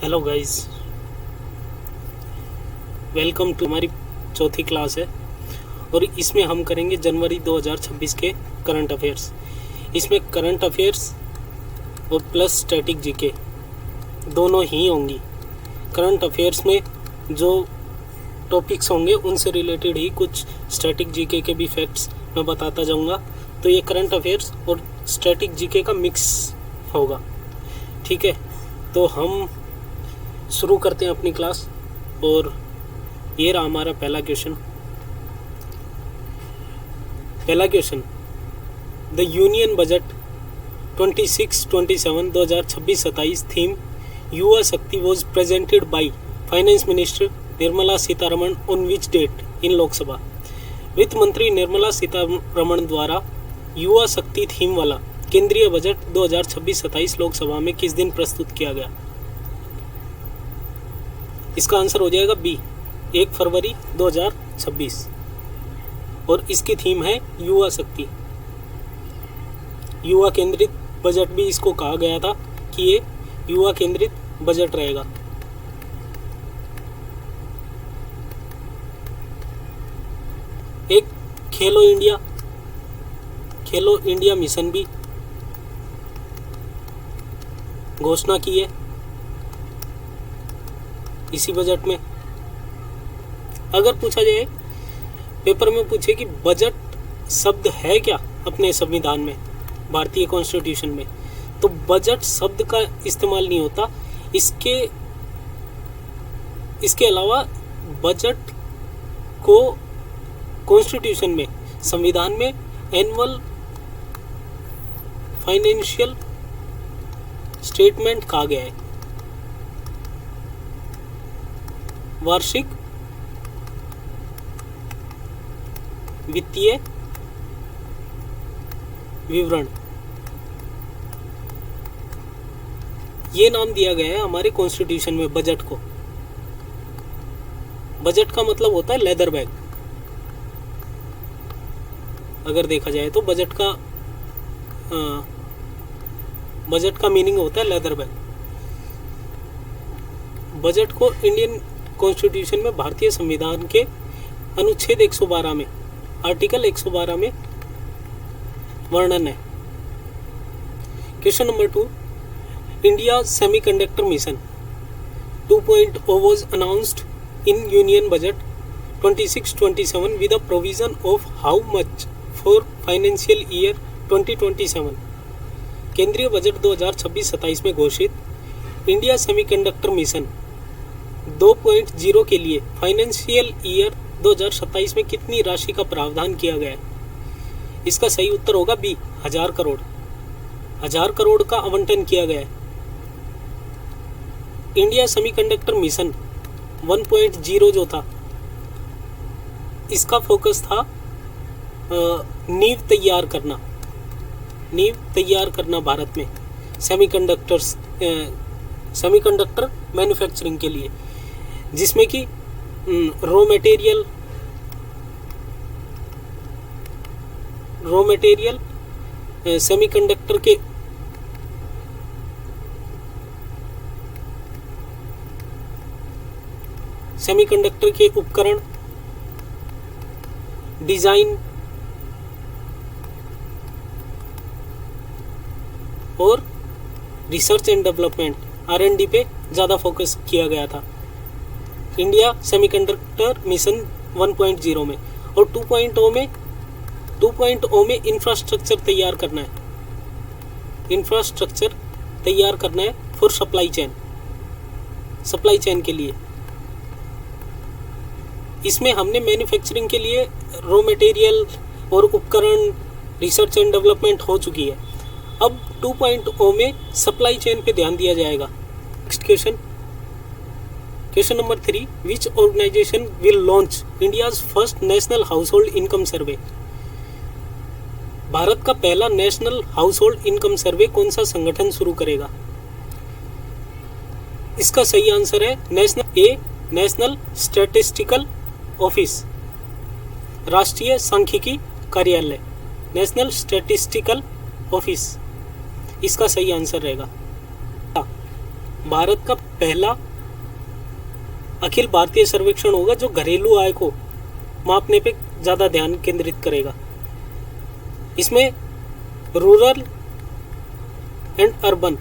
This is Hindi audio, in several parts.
हेलो गाइस, वेलकम टू हमारी चौथी क्लास है और इसमें हम करेंगे जनवरी 2026 के करंट अफेयर्स। इसमें करंट अफेयर्स और प्लस स्टैटिक जीके दोनों ही होंगी। करंट अफेयर्स में जो टॉपिक्स होंगे उनसे रिलेटेड ही कुछ स्टैटिक जीके के भी फैक्ट्स मैं बताता जाऊंगा। तो ये करंट अफेयर्स और स्टैटिक जीके का मिक्स होगा, ठीक है। तो हम शुरू करते हैं अपनी क्लास और ये रहा हमारा पहला question. The union budget 26-27 2026-27 theme युवा शक्ति was presented by finance minister Nirmala Sitharaman on which date in Lok Sabha. वित्त मंत्री निर्मला सीतारमण द्वारा युवा शक्ति थीम वाला केंद्रीय बजट 2026-27 लोकसभा में किस दिन प्रस्तुत किया गया? इसका आंसर हो जाएगा बी, 1 फरवरी 2026 और इसकी थीम है युवा शक्ति। युवा केंद्रित बजट भी इसको कहा गया था कि ये युवा केंद्रित बजट रहेगा। एक खेलो इंडिया मिशन भी घोषणा की है इसी बजट में। अगर पूछा जाए, पेपर में पूछे कि बजट शब्द है क्या अपने संविधान में, भारतीय कॉन्स्टिट्यूशन में, तो बजट शब्द का इस्तेमाल नहीं होता। इसके अलावा बजट को कॉन्स्टिट्यूशन में, संविधान में एनुअल फाइनेंशियल स्टेटमेंट कहा गया है, वार्षिक वित्तीय विवरण, ये नाम दिया गया है हमारे कॉन्स्टिट्यूशन में बजट को। बजट का मतलब होता है लेदर बैग। अगर देखा जाए तो बजट का मीनिंग होता है लेदर बैग। बजट को इंडियन कॉन्स्टिट्यूशन में, भारतीय संविधान के अनुच्छेद 112 में, आर्टिकल 112 में वर्णन है। Question number 2, India semiconductor mission 2.0 was announced in Union Budget 26-27 with a provision of how much for financial year 2027। केंद्रीय बजट 2026-27 में घोषित इंडिया सेमीकंडक्टर मिशन 2.0 के लिए फाइनेंशियल ईयर 2027 में कितनी राशि का प्रावधान किया गया है? इसका सही उत्तर होगा बी, 1000 करोड़। 1000 करोड़ का आवंटन किया गया है। इंडिया सेमीकंडक्टर मिशन 1.0 जो था, इसका फोकस था नींव तैयार करना भारत में सेमीकंडक्टर मैन्युफैक्चरिंग के लिए, जिसमें कि रॉ मटेरियल सेमीकंडक्टर के उपकरण, डिजाइन और रिसर्च एंड डेवलपमेंट R&D पे ज़्यादा फोकस किया गया था इंडिया सेमीकंडक्टर मिशन 1.0 में। और 2.0 में इंफ्रास्ट्रक्चर तैयार करना है फॉर सप्लाई चेन के लिए। इसमें हमने मैन्युफैक्चरिंग के लिए रॉ मटेरियल और उपकरण, रिसर्च एंड डेवलपमेंट हो चुकी है। अब 2.0 में सप्लाई चेन पे ध्यान दिया जाएगा। Next question number 3, which organisation will launch India's first national household income survey? Bharat का पहला national household income survey कौन सा संगठन शुरू करेगा? इसका सही आंसर है नेशनल स्टैटिस्टिकल ऑफिस, राष्ट्रीय सांख्यिकी कार्यालय, नेशनल स्टैटिस्टिकल ऑफिस इसका सही आंसर रहेगा। भारत का पहला अखिल भारतीय सर्वेक्षण होगा जो घरेलू आय को मापने पे ज़्यादा ध्यान केंद्रित करेगा। इसमें रूरल एंड अर्बन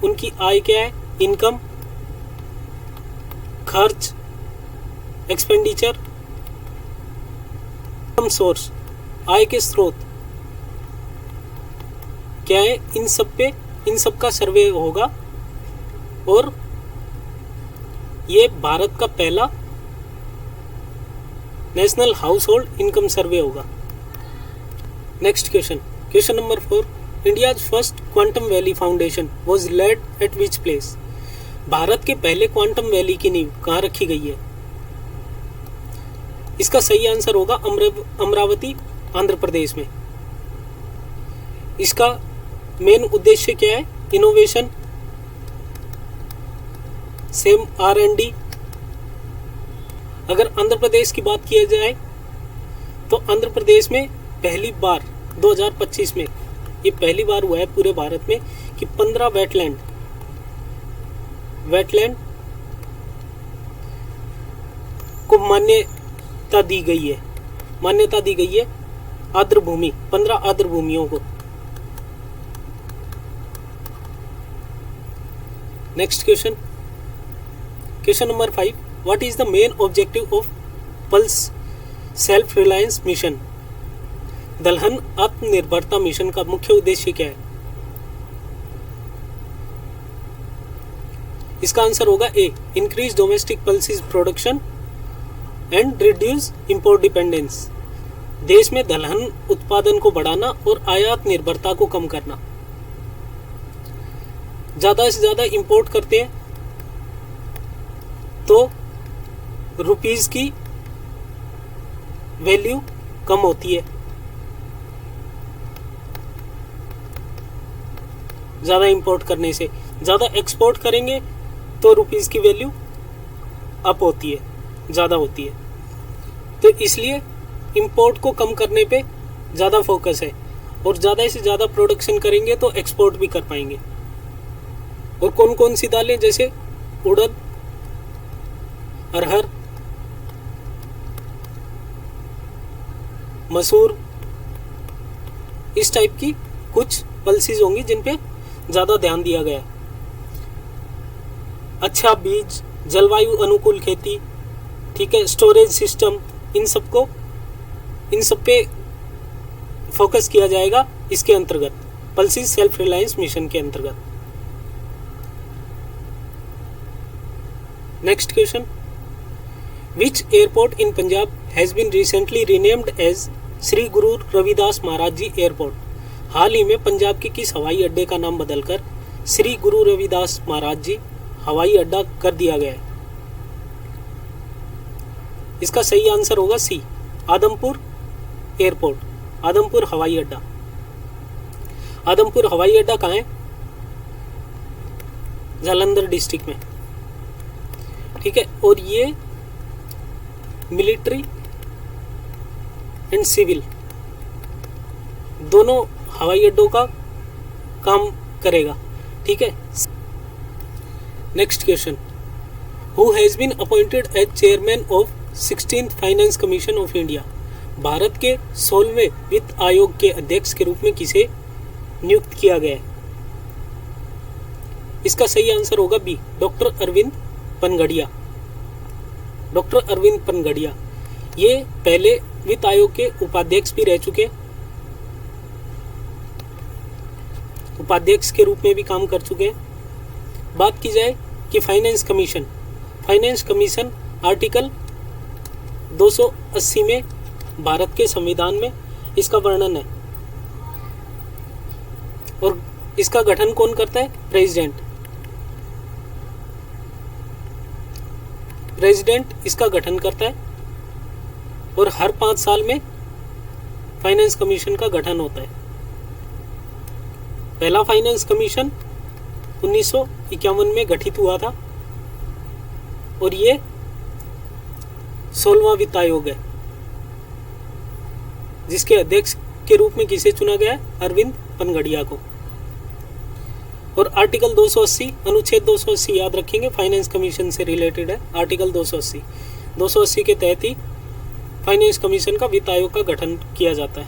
उनकी आय क्या है, इनकम, खर्च, एक्सपेंडिचर, इनकम सोर्स, आय के स्रोत क्या है, इन सब का सर्वे होगा। और ये भारत का पहला national household income survey होगा। Next question number 4, India's first quantum valley foundation was laid at which place? Bharat के पहले क्वांटम वैली की नींव कहाँ रखी गई है? इसका सही आंसर होगा अमरावती, आंध्र प्रदेश में। इसका मेन उद्देश्य क्या है? Innovation, same R&D। अगर आंध्र प्रदेश की बात किया जाए तो आंध्र प्रदेश में पहली बार 2025 में ये पहली बार हुआ है पूरे भारत में कि 15 वेटलैंड को मान्यता दी गई है आर्द्र भूमि, 15 आर्द्र भूमियों को। Next question number 5, what is the main objective of pulse self reliance mission? दलहन आत्मनिर्भरता मिशन का मुख्य उद्देश्य क्या है? इसका आंसर होगा A, increase domestic pulses production and reduce import dependence. देश में दलहन उत्पादन को बढ़ाना और आयात निर्भरता को कम करना। ज्यादा से ज्यादा इंपोर्ट करते हैं तो रुपीस की वैल्यू कम होती है, ज़्यादा इंपोर्ट करने से। ज़्यादा एक्सपोर्ट करेंगे तो रुपीस की वैल्यू अप होती है, ज़्यादा होती है। तो इसलिए इंपोर्ट को कम करने पे ज़्यादा फोकस है, और ज़्यादा से ज़्यादा प्रोडक्शन करेंगे तो एक्सपोर्ट भी कर पाएंगे। और कौन कौन सी दालें, जैसे उड़द, अरहर, मसूर, इस टाइप की कुछ पॉलिसीज होंगी जिन पे ज़्यादा ध्यान दिया गया। अच्छा बीज, जलवायु अनुकूल खेती, ठीक है, स्टोरेज सिस्टम, इन सब पे फोकस किया जाएगा इसके अंतर्गत, पॉलिसी सेल्फ रिलायंस मिशन के अंतर्गत। Next question, which airport in Punjab has been recently renamed as Shri Guru Ravidas Maharaj ji airport? हाल ही में पंजाब के किस हवाई अड्डे का नाम बदलकर श्री गुरु रविदास महाराज जी हवाई अड्डा कर दिया गया है? इसका सही आंसर होगा सी, आदमपुर एयरपोर्ट, आदमपुर हवाई अड्डा। आदमपुर हवाई अड्डा कहाँ है? जालंधर डिस्ट्रिक्ट में, ठीक है। और ये मिलिट्री एंड सिविल दोनों हवाई अड्डों का काम करेगा, ठीक है। Next question, who has been appointed as chairman of 16th finance commission of India? Bharat के 16वें वित्त आयोग के अध्यक्ष के रूप में किसे नियुक्त किया गया है? इसका सही आंसर होगा B, doctor Arvind Panagariya. Doctor Arvind Panagariya ये पहले वित्त आयोग के उपाध्यक्ष भी रह चुके, उपाध्यक्ष के रूप में भी काम कर चुके हैं। बात की जाए कि फाइनेंस कमीशन आर्टिकल 280 में भारत के संविधान में इसका वर्णन है, और इसका गठन कौन करता है? प्रेसिडेंट इसका गठन करता है, और हर 5 साल में फाइनेंस कमीशन का गठन होता है। पहला फाइनेंस कमीशन 1951 में गठित हुआ था, और ये 16वां वित्त आयोग है, जिसके अध्यक्ष के रूप में किसे चुना गया है? अरविंद पनगड़िया को। और आर्टिकल 280 अनुच्छेद 280 याद रखेंगे, फाइनेंस कमीशन से रिलेटेड है। आर्टिकल 280 के तहत ही फाइनेंस कमीशन का वित्त आयोग का गठन किया जाता है।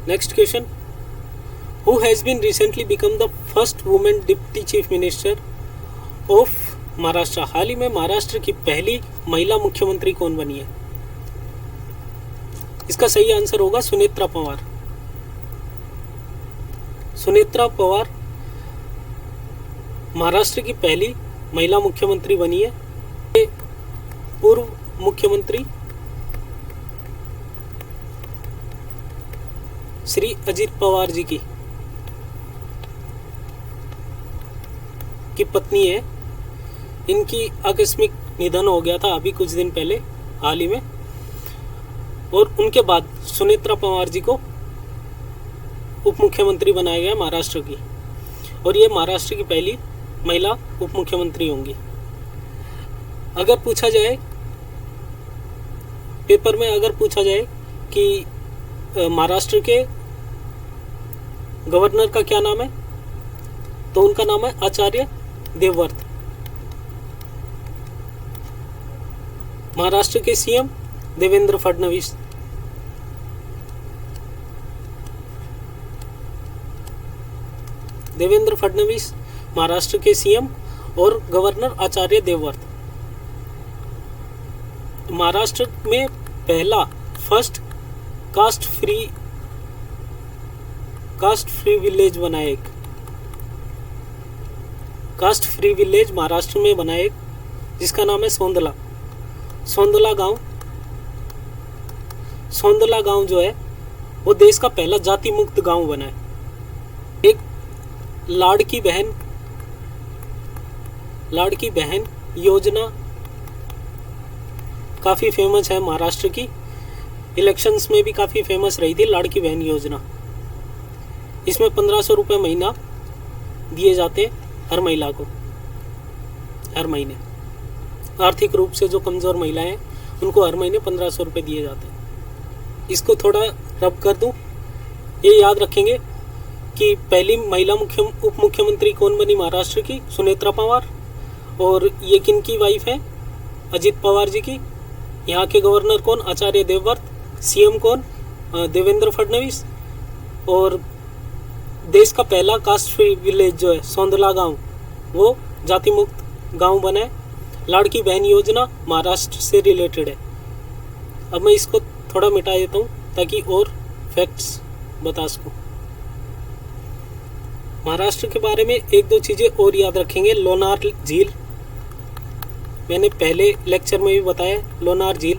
Next question, who has been recently become the first women deputy chief minister of Maharashtra? हाल ही में महाराष्ट्र की पहली महिला मुख्यमंत्री कौन बनी है? इसका सही आंसर होगा सुनेत्रा पवार। सुनेत्रा पवार महाराष्ट्र की पहली महिला मुख्यमंत्री बनी है। पूर्व मुख्यमंत्री श्री अजित पवार जी की पत्नी है। इनकी आकस्मिक निधन हो गया था अभी कुछ दिन पहले, हाल ही में, और उनके बाद सुनेत्रा पवार जी को उप मुख्यमंत्री बनाया गया महाराष्ट्र की, और ये महाराष्ट्र की पहली महिला उप मुख्यमंत्री होंगी। अगर पूछा जाए पेपर में, अगर पूछा जाए कि महाराष्ट्र के गवर्नर का क्या नाम है, तो उनका नाम है आचार्य देवव्रत। महाराष्ट्र के सीएम देवेंद्र फडणवीस। देवेंद्र फडणवीस महाराष्ट्र के सीएम और गवर्नर आचार्य देवव्रत। महाराष्ट्र में पहला फर्स्ट कास्ट फ्री विलेज बना है। एक कास्ट फ्री विलेज महाराष्ट्र में बना है एक, जिसका नाम है सोंदला। सोंदला गांव जो है वो देश का पहला जाति मुक्त गांव बना है। एक लाड़की बहन योजना काफी फेमस है महाराष्ट्र की, इलेक्शंस में भी काफी फेमस रही थी लाड़की बहन योजना। इसमें 1500 रुपये महीना दिए जाते हैं हर महिला को, हर महीने। आर्थिक रूप से जो कमजोर महिलाएं हैं उनको हर महीने 1500 रुपये दिए जाते हैं। इसको थोड़ा रब कर दूं, ये याद रखेंगे कि पहली महिला उप मुख्यमंत्री कौन बनी महाराष्ट्र की? सुनेत्रा पवार। और ये किन की वाइफ है? अजित पवार जी की। यहाँ के गवर्नर कौन? आचार्य देवव्रत। सीएम कौन? देवेंद्र फडणवीस। और देश का पहला कास्ट फ्री विलेज जो है सोंदला गांव, वो जाति मुक्त गांव बना है। लाड़की बहन योजना महाराष्ट्र से रिलेटेड है। अब मैं इसको थोड़ा मिटा देता हूँ ताकि और फैक्ट्स बता सकूँ। महाराष्ट्र के बारे में एक दो चीज़ें और याद रखेंगे। लोनार झील, मैंने पहले लेक्चर में भी बताया। लोनार झील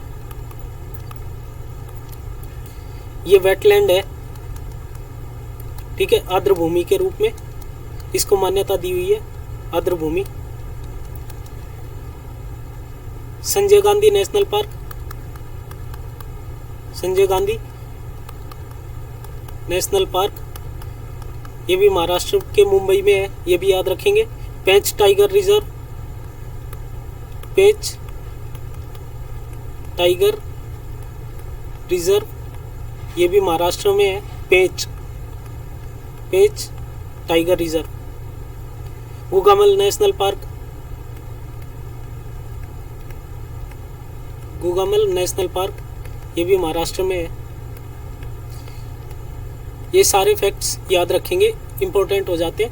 ये वेटलैंड है, ठीक है, आर्द्र भूमि के रूप में इसको मान्यता दी हुई है, आर्द्र भूमि। Sanjay Gandhi national park, Sanjay Gandhi national park, ये भी महाराष्ट्र के मुंबई में है, ये भी याद रखेंगे। Pench tiger reserve, Pench tiger reserve, ये भी महाराष्ट्र में है। Pench tiger reserve. Gugamal national park, Gugamal national park, ये भी महाराष्ट्र में है। ये सारे फैक्ट्स याद रखेंगे, इंपॉर्टेंट हो जाते हैं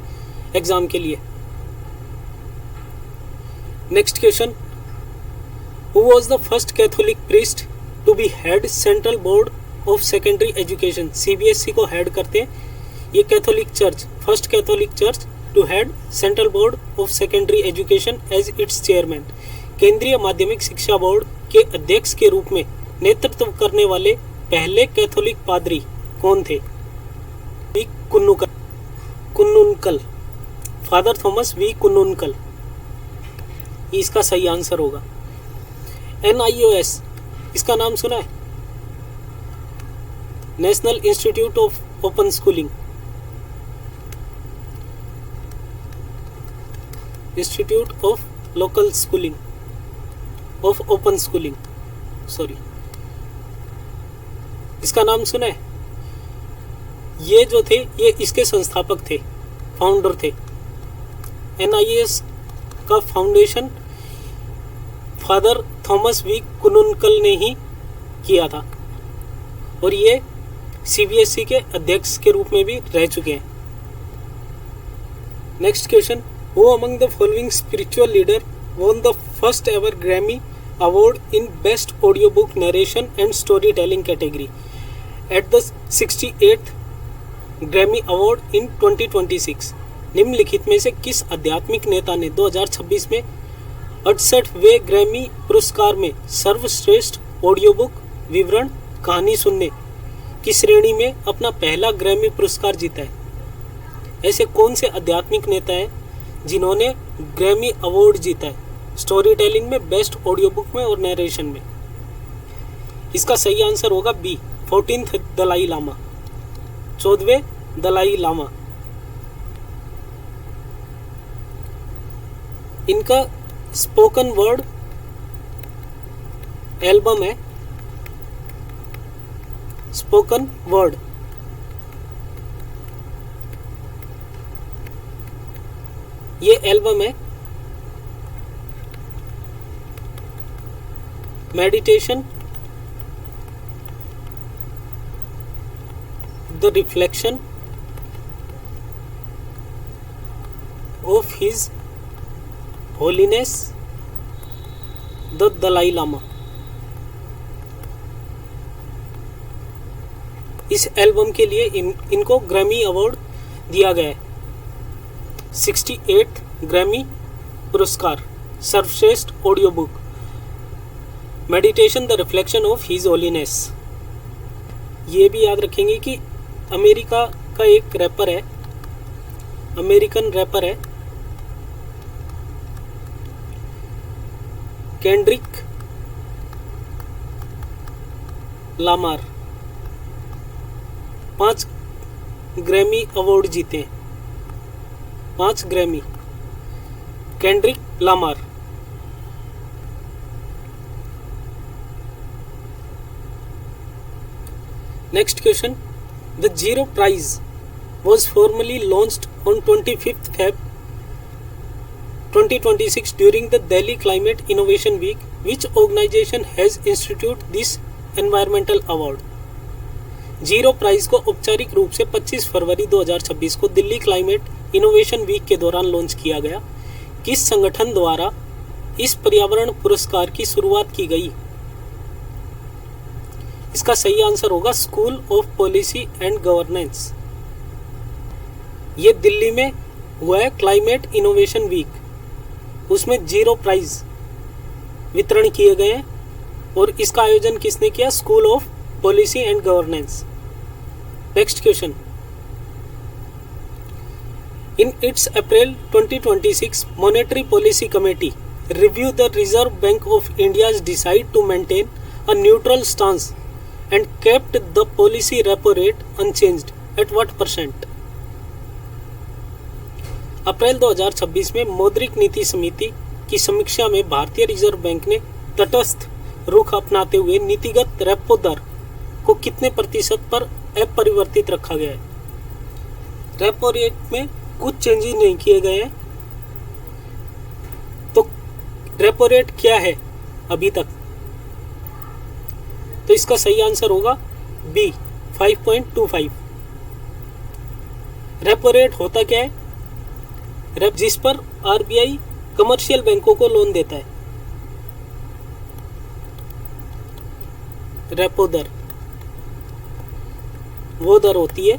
एग्जाम के लिए। Next question, who was the first Catholic priest to be head central board of secondary education? CBSE को हेड करते हैं ये Catholic church, first Catholic church to head central board of secondary education as its chairman. केंद्रीय माध्यमिक शिक्षा बोर्ड के अध्यक्ष के रूप में नेतृत्व करने वाले पहले कैथोलिक पादरी कौन थे? वी कुन्नुनकल, फादर थॉमस वी कुन्नुनकल, इसका सही आंसर होगा। NIOS, इसका नाम सुना है? National institute of open schooling, institute of local schooling, of open schooling, sorry, इसका नाम सुना है? ये जो थे ये इसके संस्थापक थे, फाउंडर थे। NIS का फाउंडेशन फादर थॉमस वी कुनुनकल ने ही किया था और ये CBSE के अध्यक्ष के रूप में भी रह चुके हैं। Next question, who among the following spiritual leader won the first ever Grammy Award in Best Audiobook Narration and Storytelling category at the 68th Grammy Award in 2026? निम्नलिखित में से किस आध्यात्मिक नेता ने 2026 में 68वें ग्रैमी पुरस्कार में सर्वश्रेष्ठ ऑडियो बुक विवरण कहानी सुनने की श्रेणी में अपना पहला ग्रैमी पुरस्कार जीता है? ऐसे कौन से आध्यात्मिक नेता हैं जिन्होंने ग्रैमी अवार्ड जीता है स्टोरी टेलिंग में, बेस्ट ऑडियो बुक में और नरेशन में? इसका सही आंसर होगा बी, 14th दलाई लामा, 14वें दलाई लामा। इनका स्पोकन वर्ड एल्बम है, स्पोकन वर्ड। ये एल्बम है meditation, the reflection of his holiness the Dalai Lama. इस एल्बम के लिए इनको ग्रैमी अवार्ड दिया गया है, 68th ग्रैमी पुरस्कार, सर्वश्रेष्ठ audio book, meditation the reflection of his holiness. ये भी याद रखेंगे कि अमेरिका का एक रैपर है, अमेरिकन रैपर है केंड्रिक लामार, 5 ग्रैमी अवार्ड जीते हैं, 5 Grammy, Kendrick Lamar. Next question, the zero prize was formally launched on 25th Feb 2026 during the Delhi Climate Innovation Week. Which organization has instituted this environmental award? Zero prize को औपचारिक रूप से 25 फरवरी 2026 को दिल्ली क्लाइमेट इनोवेशन वीक के दौरान लॉन्च किया गया। किस संगठन द्वारा इस पर्यावरण पुरस्कार की शुरुआत की गई? इसका सही आंसर होगा school of policy and governance. ये दिल्ली में हुआ है क्लाइमेट इनोवेशन वीक, उसमें जीरो प्राइज वितरण किए गए हैं और इसका आयोजन किसने किया? School of policy and governance. Next question, in its April 2026 monetary policy committee review the reserve bank of India's decide to maintain a neutral stance and kept the policy repo rate unchanged at what %? April 2026 में मौद्रिक नीति समिति की समीक्षा में भारतीय रिजर्व बैंक ने तटस्थ रुख अपनाते हुए नीतिगत रेपो दर को कितने प्रतिशत पर अपरिवर्तित रखा गया है? रेपो रेट में कुछ चेंजेस नहीं किए गए हैं, तो रेपो रेट क्या है अभी तक? तो इसका सही आंसर होगा बी, 5.25। रेपो रेट होता क्या है? जिस पर RBI कमर्शियल बैंकों को लोन देता है। रेपो दर वो दर होती है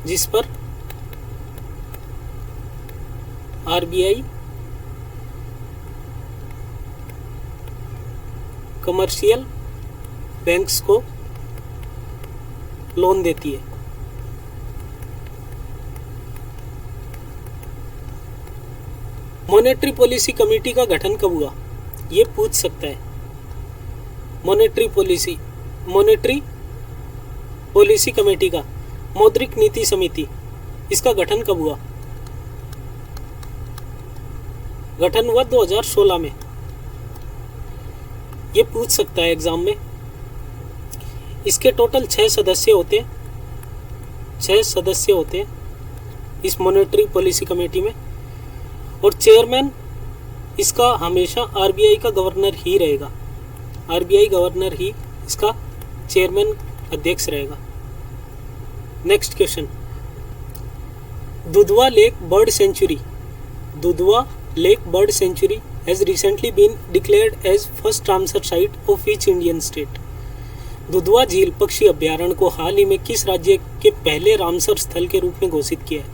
जिस पर RBI कमर्शियल बैंक्स को लोन देती है। मॉनेटरी पॉलिसी कमेटी का गठन कब हुआ? ये पूछ सकता है। मॉनेटरी पॉलिसी कमेटी का, मौद्रिक नीति समिति, इसका गठन कब हुआ? गठन हुआ 2016 में। ये पूछ सकता है एग्जाम में। इसके टोटल 6 सदस्य होते हैं, 6 सदस्य होते हैं इस मॉनेटरी पॉलिसी कमेटी में, और चेयरमैन इसका हमेशा आरबीआई का गवर्नर ही रहेगा। आरबीआई गवर्नर ही इसका चेयरमैन अध्यक्ष रहेगा। Next question, Dudhwa lake bird sanctuary, Dudhwa lake bird sanctuary has recently been declared as first Ramsar site of each Indian state. Dudhwa झील पक्षी अभ्यारण्य को हाल ही में किस राज्य के पहले रामसर स्थल के रूप में घोषित किया है?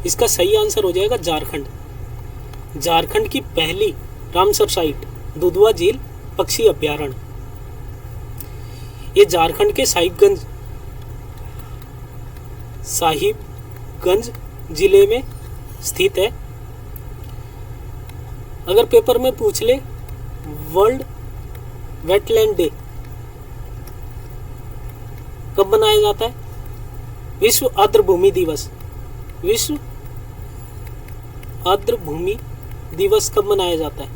इसका सही आंसर हो जाएगा झारखंड। झारखंड की पहली रामसर साइट दुधवा झील पक्षी अभ्यारण्य, ये झारखंड के साहिबगंज जिले में स्थित है। अगर पेपर में पूछ ले वर्ल्ड वेटलैंड डे कब मनाया जाता है? विश्व आर्द्र भूमि दिवस, विश्व आर्द्र भूमि दिवस कब मनाया जाता है?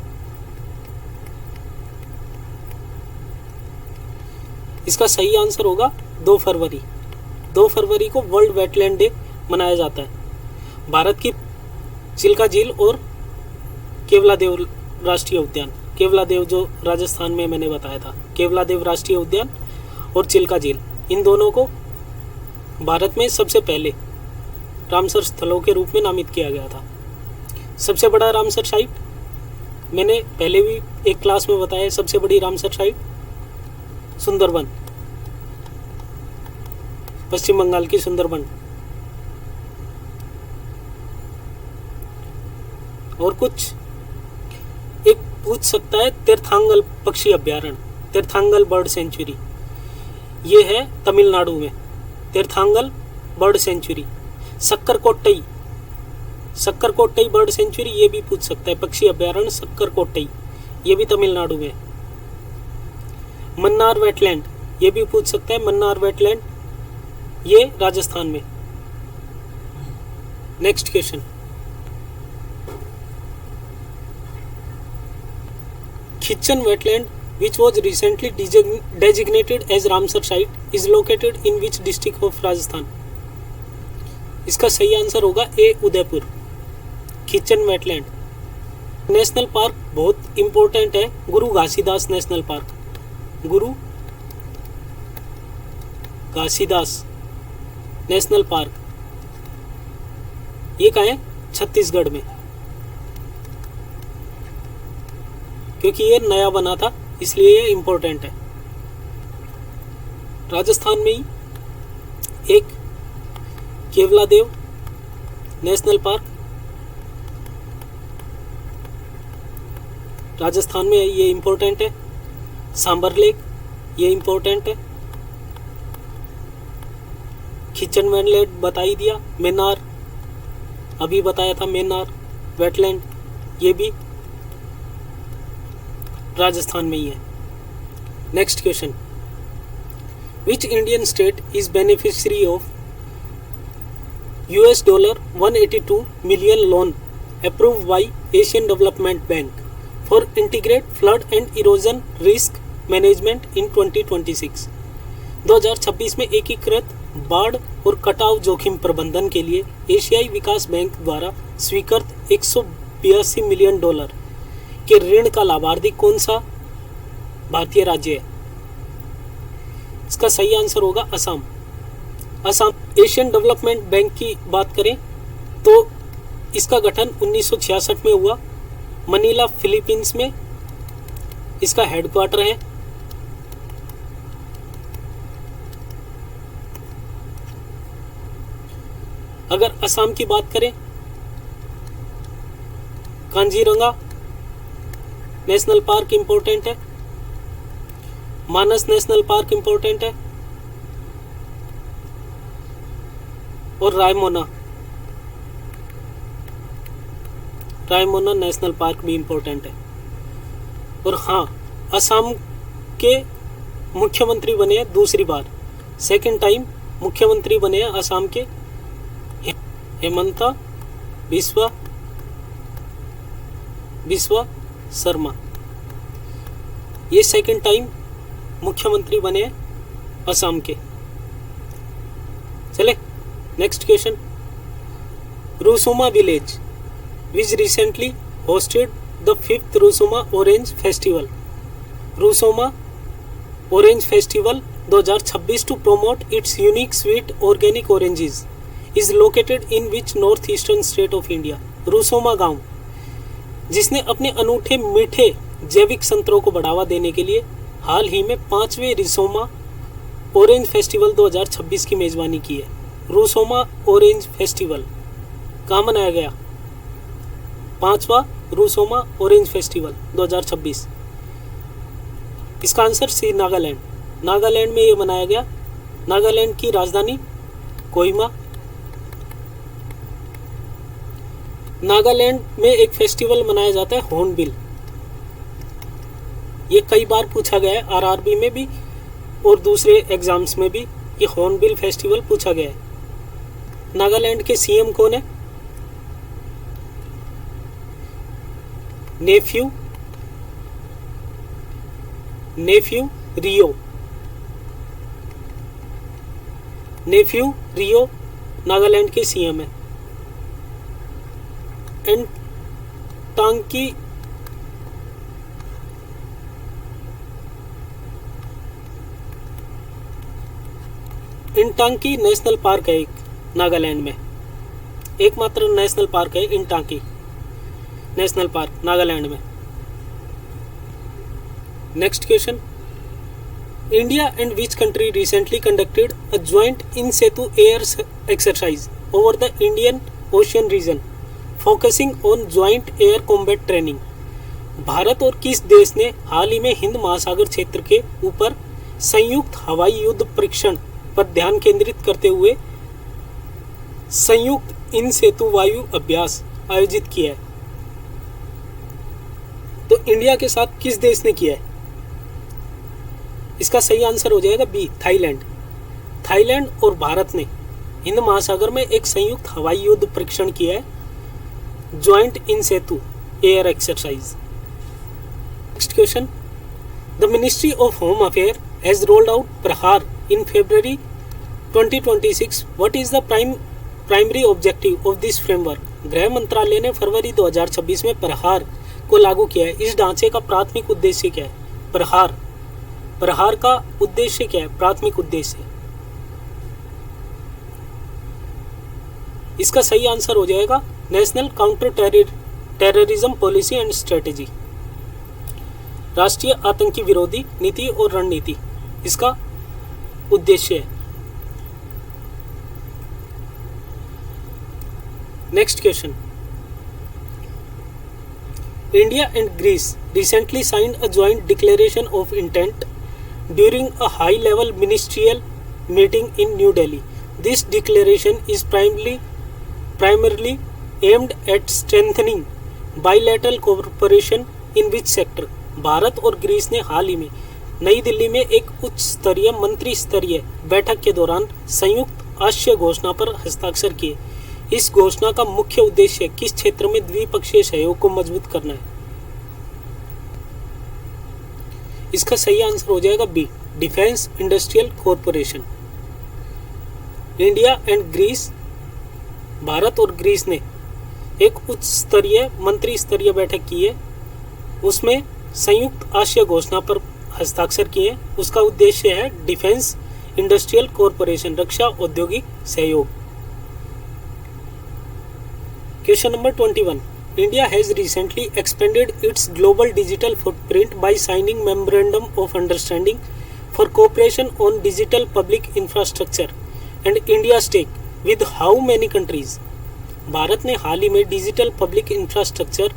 इसका सही आंसर होगा 2 फरवरी। 2 फरवरी को वर्ल्ड वेटलैंड डे मनाया जाता है। भारत की चिल्का झील और केवलादेव राष्ट्रीय उद्यान, केवलादेव जो राजस्थान में मैंने बताया था, केवलादेव राष्ट्रीय उद्यान और चिल्का झील, इन दोनों को भारत में सबसे पहले रामसर स्थलों के रूप में नामित किया गया था। सबसे बड़ा रामसर साइट मैंने पहले भी एक क्लास में बताया, सबसे बड़ी रामसर साइट सुंदरबन, पश्चिम बंगाल की सुंदरबन। और कुछ एक पूछ सकता है तीर्थांगल पक्षी अभ्यारण्य, तीर्थांगल बर्ड सेंचुरी, ये है तमिलनाडु में, तीर्थांगल बर्ड सेंचुरी। सक्करकोट्टई, सक्करकोट्टई बर्ड सेंचुरी, ये भी पूछ सकता है, पक्षी अभ्यारण्य सक्करकोट्टई, ये भी तमिलनाडु में। मन्नार वेटलैंड, ये भी पूछ सकता है, मन्नार वेटलैंड, ये राजस्थान में। Next question, Khichan wetland which was recently designated as Ramsar site is located in which district of Rajasthan? इसका सही आंसर होगा ए उदयपुर, खिच्चन वेटलैंड। नेशनल पार्क बहुत इंपॉर्टेंट है, गुरु घासीदास नेशनल पार्क, गुरु घासीदास नेशनल पार्क, ये कहाँ है? छत्तीसगढ़ में, क्योंकि ये नया बना था इसलिए ये इंपॉर्टेंट है। राजस्थान में ही एक केवलादेव नेशनल पार्क, राजस्थान में ये इंपॉर्टेंट है। सांबर लेक, ये इंपॉर्टेंट है। खिच्चन वेटलैंड बता ही दिया। मेनार अभी बताया था, मेनार वेटलैंड, ये भी राजस्थान में ही है। Next question, which Indian state is beneficiary of $182 million loan approved by Asian Development Bank for integrate flood and erosion risk management in 2026? 2026 में एकीकृत बाढ़ और कटाव जोखिम प्रबंधन के लिए एशियाई विकास बैंक द्वारा स्वीकृत $182 मिलियन के ऋण का लाभार्थी कौन सा भारतीय राज्य है? इसका सही आंसर होगा Assam. Assam. Asian Development bank की बात करें तो इसका गठन 1966 में हुआ, मनीला फिलीपींस में इसका हेडक्वार्टर है। अगर असम की बात करें, कांजीरंगा नेशनल पार्क इंपॉर्टेंट है, मानस नेशनल पार्क इंपॉर्टेंट है, और रायमोना नेशनल पार्क भी इंपॉर्टेंट है। और हाँ, असम के मुख्यमंत्री बने हैं दूसरी बार, सेकंड टाइम मुख्यमंत्री बने हैं असम के हेमंता बिस्वा बिस्वा शर्मा, ये सेकंड टाइम मुख्यमंत्री बने असम के। चले next question. Rusoma village which recently hosted the 5th Rusoma orange festival. Rusoma orange festival 2026 to promote its unique sweet organic oranges is located in which north eastern state of India. Rusoma गांव जिसने अपने अनूठे मीठे जैविक संतरों को बढ़ावा देने के लिए हाल ही में 5वें रुसुमा ऑरेंज फेस्टिवल 2026 की मेजबानी की है। रुसुमा ऑरेंज फेस्टिवल कहाँ मनाया गया? 5वां रुसुमा ऑरेंज फेस्टिवल 2026। इसका आंसर सी नागालैंड। नागालैंड में ये मनाया गया। नागालैंड की राजधानी कोहिमा। नागालैंड में एक फेस्टिवल मनाया जाता है हॉर्नबिल। ये कई बार पूछा गया है, आरआरबी में भी और दूसरे एग्जाम्स में भी ये हॉर्नबिल फेस्टिवल पूछा गया है। नागालैंड के सीएम कौन है? नेफ्यू रियो नागालैंड के सीएम है। इंटांकी नेशनल पार्क है एक नागालैंड में, एकमात्र नेशनल पार्क है इंटांकी नेशनल पार्क नागालैंड में। Next question. India and which country recently conducted a joint in Setu air exercise over the Indian ocean region focusing on joint air combat training. Bharat और किस देश ने हाल ही में हिंद महासागर क्षेत्र के ऊपर संयुक्त हवाई युद्ध परीक्षण पर ध्यान केंद्रित करते हुए संयुक्त इन सेतु वायु अभ्यास आयोजित किया है? तो इंडिया के साथ किस देश ने किया है? इसका सही आंसर हो जाएगा बी, थाईलैंड। थाईलैंड और भारत ने हिंद महासागर में एक संयुक्त हवाई युद्ध परीक्षण किया है, joint in Setu air exercise. Next question. The ministry of home affair has rolled out प्रहार in February 2026. What is the primary objective of this framework? गृह मंत्रालय ने फरवरी 2026 में प्रहार को लागू किया है। इस ढांचे का प्राथमिक उद्देश्य क्या है? प्रहार का उद्देश्य क्या है? प्राथमिक उद्देश्य। इसका सही आंसर हो जाएगा national counter terrorism policy and strategy, राष्ट्रीय आतंकी विरोधी नीति और रणनीति इसका उद्देश्य है। Next question. India and Greece recently signed a joint declaration of intent during a high level ministerial meeting in New Delhi. This declaration is primarily aimed at strengthening bilateral cooperation in which sector? Bharat और ग्रीस ने हाल ही में नई दिल्ली में एक उच्च स्तरीय मंत्री स्तरीय बैठक के दौरान संयुक्त आशय घोषणा पर हस्ताक्षर किए। इस घोषणा का मुख्य उद्देश्य किस क्षेत्र में द्विपक्षीय सहयोग को मजबूत करना है? इसका सही आंसर हो जाएगा B, defence industrial corporation. India and Greece, Bharat और ग्रीस ने एक उच्च स्तरीय मंत्री स्तरीय बैठक की है, उसमें संयुक्त आशय घोषणा पर हस्ताक्षर किए। उसका उद्देश्य है डिफेंस इंडस्ट्रियल कॉरपोरेशन, रक्षा औद्योगिक सहयोग। Question number 21। India has recently expanded its global digital footprint by signing memorandum of understanding for cooperation on digital public infrastructure and India stack with how many countries? Bharat ने हाल ही में डिजिटल पब्लिक इंफ्रास्ट्रक्चर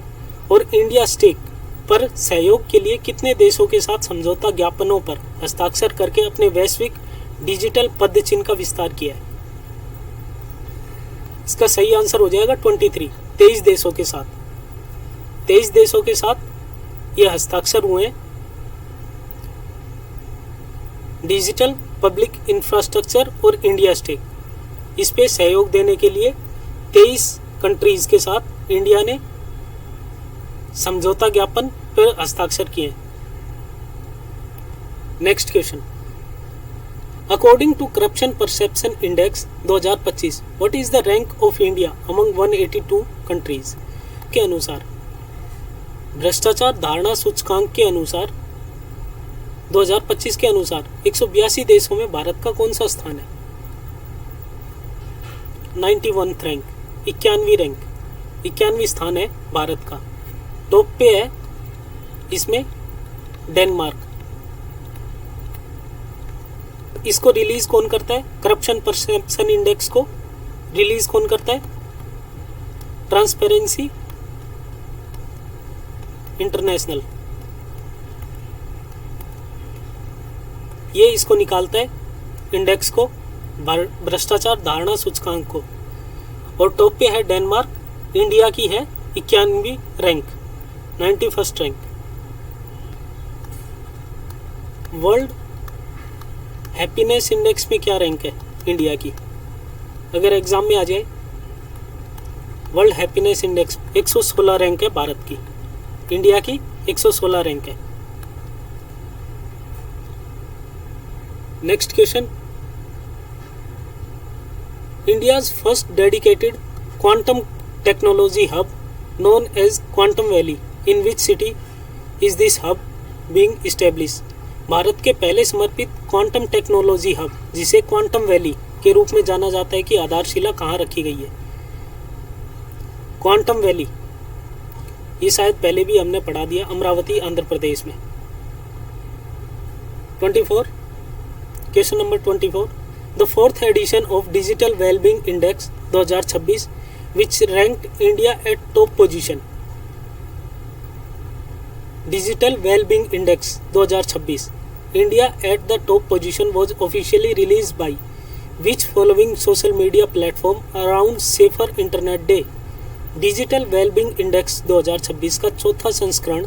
और इंडिया स्टेक पर सहयोग के लिए कितने देशों के साथ समझौता ज्ञापनों पर हस्ताक्षर करके अपने वैश्विक डिजिटल पदचिन्ह का विस्तार किया है? इसका सही आंसर हो जाएगा 23, 23 देशों के साथ। 23 देशों के साथ ये हस्ताक्षर हुए हैं डिजिटल पब्लिक इंफ्रास्ट्रक्चर और इंडिया स्टेक, इस पे सहयोग देने के लिए 23 कंट्रीज के साथ इंडिया ने समझौता ज्ञापन पर हस्ताक्षर किए। Next question, according to corruption perception index 2025 what is the rank of India among 182 countries के अनुसार, भ्रष्टाचार धारणा सूचकांक के अनुसार 2025 के अनुसार 182 देशों में भारत का कौन सा स्थान है? 91 रैंक, 91वीं रैंक, 91वीं स्थान है भारत का। टॉप पे है इसमें डेनमार्क। इसको रिलीज कौन करता है? करप्शन परसेप्शन इंडेक्स को रिलीज कौन करता है? ट्रांसपेरेंसी इंटरनेशनल, ये इसको निकालता है इंडेक्स को, भ्रष्टाचार धारणा सूचकांक को। और टॉप पे है डेनमार्क, इंडिया की है 91वीं rank, 91st rank. World happiness index में क्या रैंक है इंडिया की? अगर एग्जाम में आ जाए, वर्ल्ड हैप्पीनेस इंडेक्स 116 रैंक है भारत की, इंडिया की 116 रैंक है। Next question, India's first dedicated quantum technology hub known as Quantum Valley, in which city is this hub being established? Bharat के पहले समर्पित क्वांटम टेक्नोलॉजी हब, जिसे क्वांटम वैली के रूप में जाना जाता है, की आधारशिला कहाँ रखी गई है? क्वांटम वैली, ये शायद पहले भी हमने पढ़ा दिया, अमरावती आंध्र प्रदेश में। 24 question number 24, the fourth edition of digital wellbeing index 2026 which ranked India at top position. Digital Wellbeing Index 2026, India at the top position was officially released by which following social media platform around Safer Internet Day? Digital wellbeing index 2026 का चौथा संस्करण,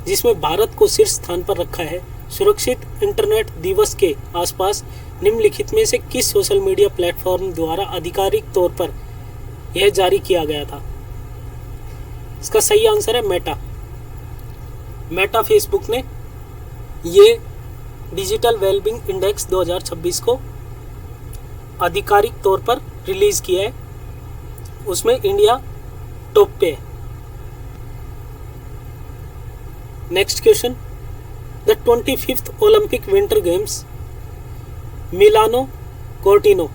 जिसमें भारत को शीर्ष स्थान पर रखा है, सुरक्षित इंटरनेट दिवस के आसपास निम्नलिखित में से किस सोशल मीडिया प्लेटफॉर्म द्वारा आधिकारिक तौर पर यह जारी किया गया था? इसका सही आंसर है मेटा। मेटा फेसबुक ने ये डिजिटल वेलबींग इंडेक्स 2026 को आधिकारिक तौर पर रिलीज किया है, उसमें इंडिया टॉप पे है। Next question, the 25th Olympic winter games Milano Cortina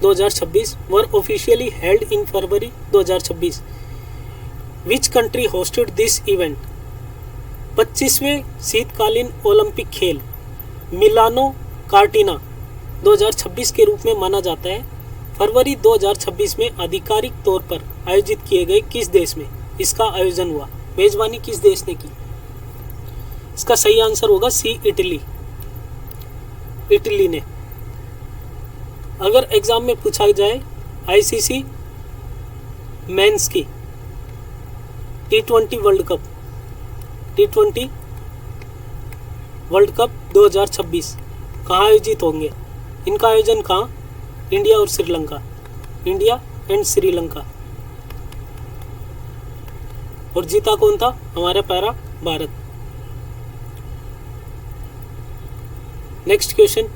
2026 were officially held in February 2026. Which country hosted this event? 25वें शीतकालीन ओलंपिक खेल मिलानो कार्टिना 2026 के रूप में माना जाता है, फरवरी 2026 में आधिकारिक तौर पर आयोजित किए गए किस देश में इसका आयोजन हुआ? मेजबानी किस देश ने की? इसका सही आंसर होगा सी, इटली। इटली ने। अगर एग्जाम में पूछा जाए आईसीसी मेंस की T20 world cup, T20 world cup 2026 कहाँ आयोजित होंगे? इनका आयोजन कहाँ? इंडिया और श्रीलंका, इंडिया एंड श्रीलंका। और जीता कौन था? हमारा प्यारा Bharat. Next question,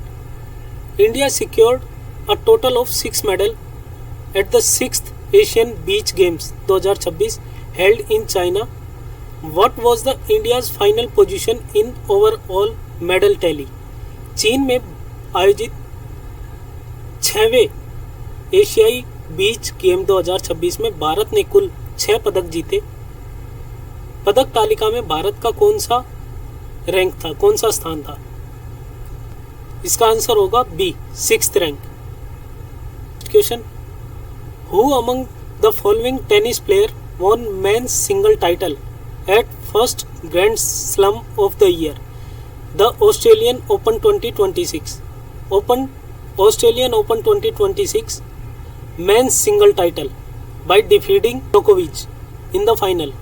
India secured a total of 6 medals at the 6th Asian Beach Games 2026 held in China. What was the India's final position in overall medal tally? चीन में आयोजित 6वें एशियाई बीच गेम 2026 में भारत ने कुल 6 पदक जीते। पदक तालिका में भारत का कौन सा रैंक था, कौन सा स्थान था? इसका आंसर होगा B, 6th rank. Question, who among the following tennis player won men's single title at first Grand Slam of the year? The Australian Open 2026, Australian Open 2026 men's single title by defeating Djokovic in the final.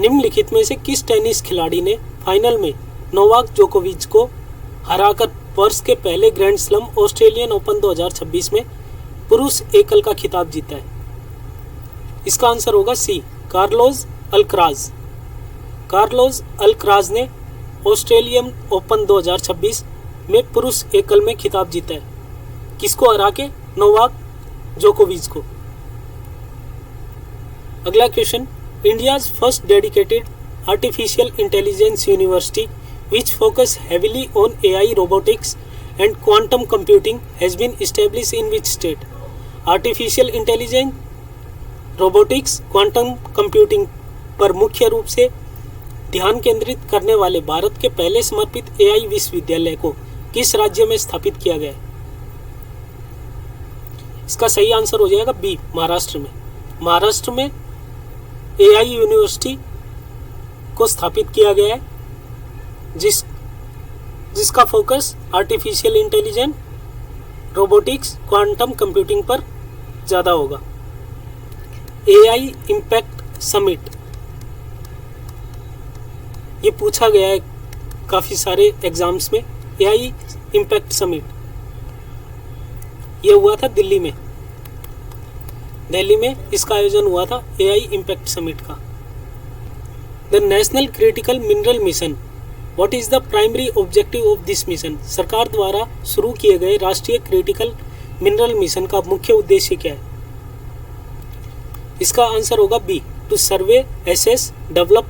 निम्नलिखित में से किस टेनिस खिलाड़ी ने फाइनल में नोवाक जोकोविच को हराकर वर्ष के पहले ग्रैंड स्लैम ऑस्ट्रेलियन ओपन 2026 में पुरुष एकल का खिताब जीता है? इसका आंसर होगा सी, कार्लोस अल्कराज। कार्लोस अल्कराज ने ऑस्ट्रेलियन ओपन 2026 में पुरुष एकल में खिताब जीता है, किसको हरा के? नोवाक जोकोविच को। अगला question, India's first dedicated artificial intelligence university which focus heavily on AI, robotics and quantum computing has been established in which state? Artificial intelligence, robotics, quantum computing पर मुख्य रूप से ध्यान केंद्रित करने वाले भारत के पहले समर्पित AI विश्वविद्यालय को किस राज्य में स्थापित किया गया है? इसका सही आंसर हो जाएगा बी, महाराष्ट्र में। महाराष्ट्र में AI यूनिवर्सिटी को स्थापित किया गया है जिसका focus artificial intelligence, robotics, quantum computing पर ज़्यादा होगा। AI इम्पैक्ट समिट, ये पूछा गया है काफ़ी सारे एग्जाम्स में। AI इम्पैक्ट समिट ये हुआ था दिल्ली में इसका आयोजन हुआ था AI इम्पैक्ट समिट का। The national critical mineral mission, what is the primary objective of this mission? सरकार द्वारा शुरू किए गए राष्ट्रीय क्रिटिकल मिनरल मिशन का मुख्य उद्देश्य क्या है? इसका आंसर होगा B, to survey, assess, develop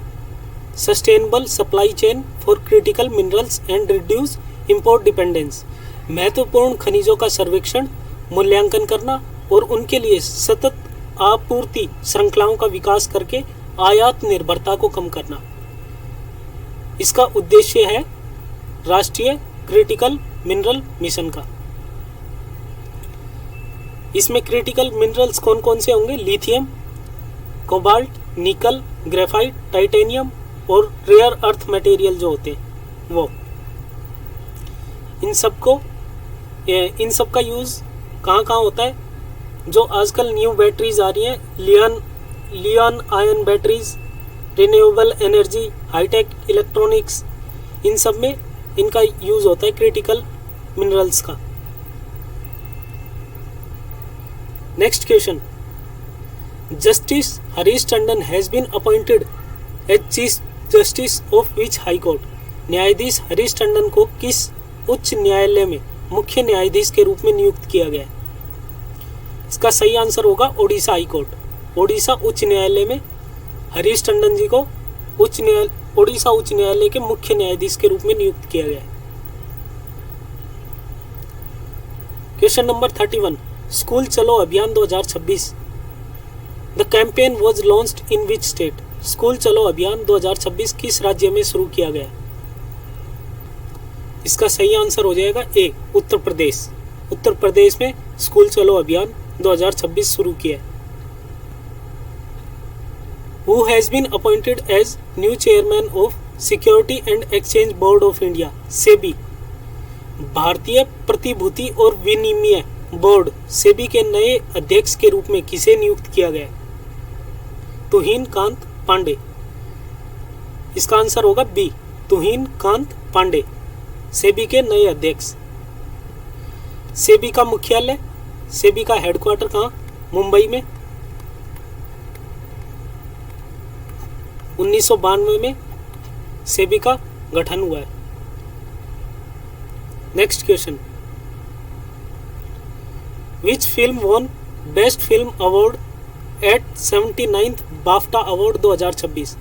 sustainable supply chain for critical minerals and reduce import dependence. महत्वपूर्ण खनिजों का सर्वेक्षण, मूल्यांकन करना और उनके लिए सतत आपूर्ति श्रृंखलाओं का विकास करके आयात निर्भरता को कम करना। इसका उद्देश्य है राष्ट्रीय क्रिटिकल मिनरल मिशन का। इसमें क्रिटिकल मिनरल्स कौन कौन से होंगे? लिथियम, कोबाल्ट, निकल, ग्रेफाइट, टाइटेनियम और रेयर अर्थ मटेरियल जो होते हैं वो। इन सब का यूज़ कहाँ कहाँ होता है? जो आजकल न्यू बैटरीज आ रही हैं, लियन ion batteries, renewable energy, hitech electronics, इन सब में इनका यूज़ होता है क्रिटिकल मिनरल्स का। Next question, justice Harish Tandon has been appointed as chief justice of which high court? न्यायाधीश हरीश टंडन को किस उच्च न्यायालय में मुख्य न्यायाधीश के रूप में नियुक्त किया गया है? इसका सही आंसर होगा ओडिशा हाई कोर्ट। ओडिशा उच्च न्यायालय में हरीश टंडन जी को ओडिशा उच्च न्यायालय के मुख्य न्यायाधीश के रूप में नियुक्त किया गया है। क्वेश्चन नंबर 31, स्कूल चलो अभियान 2026 the campaign was launched in which state? School चलो अभियान 2026 किस राज्य में शुरू किया गया? इसका सही आंसर हो जाएगा ए, उत्तर प्रदेश। उत्तर प्रदेश में स्कूल चलो अभियान 2026 शुरू किया। Who has been appointed as new chairman of Security and Exchange Board of India? SEBI, भारतीय प्रतिभूति और विनिमय बोर्ड सेबी के नए अध्यक्ष के रूप में किसे नियुक्त किया गया? तुहिन कांत पांडे। इसका आंसर होगा बी, तुहिन कांत पांडे सेबी के नए अध्यक्ष। सेबी का मुख्यालय, सेबी का हेडक्वार्टर कहाँ? मुंबई में। 1992 में सेबी का गठन हुआ है। Next question, which film won best film award at 79th BAFTA award 2026?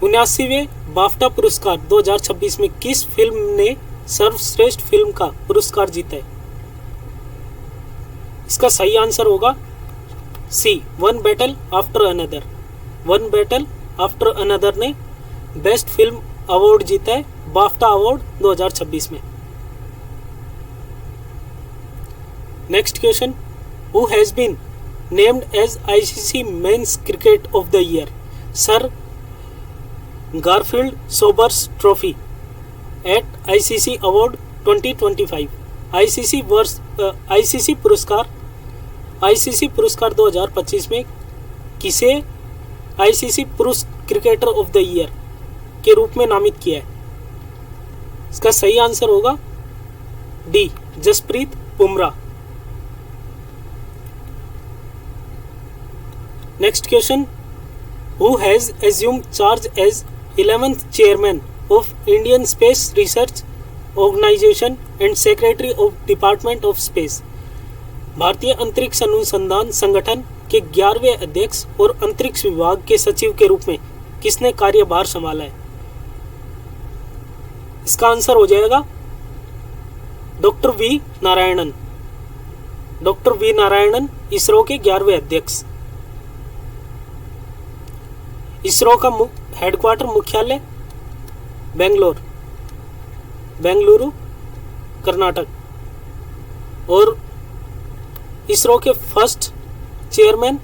79वें बाफ्टा पुरस्कार 2026 में किस फिल्म ने सर्वश्रेष्ठ फिल्म का पुरस्कार जीता है? इसका सही आंसर होगा C, one battle after another. One battle after another ने बेस्ट फिल्म अवार्ड जीता है बाफ्टा अवार्ड 2026 में। Next question, who has been named as ICC men's cricket of the year? Sir Garfield Sobers trophy at ICC award 2025। ICC पुरस्कार 2025 में किसे आईसीसी पुरुष क्रिकेटर ऑफ द ईयर के रूप में नामित किया है? इसका सही आंसर होगा D, Jasprit Bumrah. Next question, who has assumed charge as 11th chairman of Indian Space Research Organization and Secretary of Department of Space। भारतीय अंतरिक्ष अनुसंधान संगठन के 11वें अध्यक्ष और अंतरिक्ष विभाग के सचिव के रूप में किसने कार्यभार संभाला है? इसका आंसर हो जाएगा doctor V Narayanan. Doctor V Narayanan ISRO के 11वें अध्यक्ष। इसरो का हेडक्वार्टर मुख्यालय बेंगलुरु कर्नाटक। और इसरो के फर्स्ट चेयरमैन